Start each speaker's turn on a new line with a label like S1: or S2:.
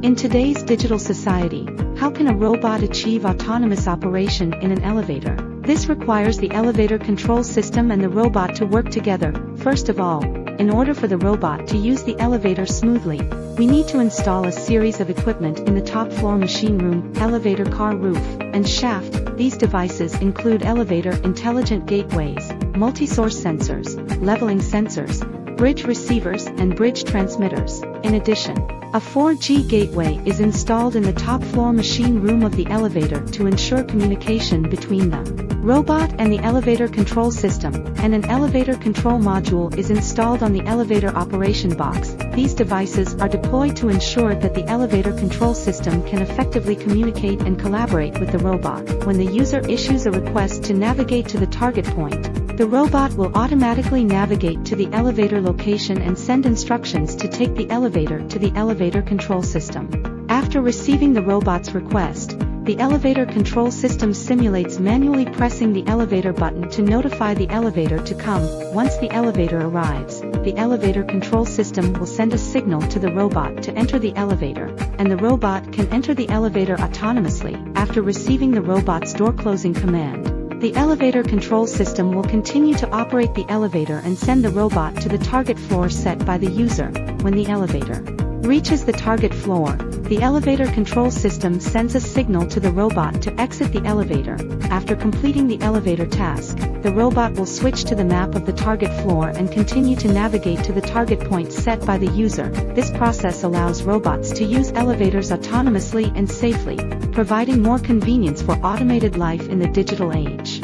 S1: In today's digital society, how can a robot achieve autonomous operation in an elevator? This requires the elevator control system and the robot to work together. First of all, in order for the robot to use the elevator smoothly, we need to install a series of equipment in the top floor machine room, elevator car roof, and shaft. These devices include elevator intelligent gateways, multi-source sensors, leveling sensors, bridge receivers, and bridge transmitters. In addition, a 4G gateway is installed in the top floor machine room of the elevator to ensure communication between the robot and the elevator control system, and an elevator control module is installed on the elevator operation box. These devices are deployed to ensure that the elevator control system can effectively communicate and collaborate with the robot. When the user issues a request to navigate to the target point, the robot will automatically navigate to the elevator location and send instructions to take the elevator to the elevator control system. After receiving the robot's request, the elevator control system simulates manually pressing the elevator button to notify the elevator to come. Once the elevator arrives, the elevator control system will send a signal to the robot to enter the elevator, and the robot can enter the elevator autonomously. After receiving the robot's door closing command, the elevator control system will continue to operate the elevator and send the robot to the target floor set by the user. When the elevator reaches the target floor, the elevator control system sends a signal to the robot to exit the elevator. After completing the elevator task, the robot will switch to the map of the target floor and continue to navigate to the target point set by the user. This process allows robots to use elevators autonomously and safely, providing more convenience for automated life in the digital age.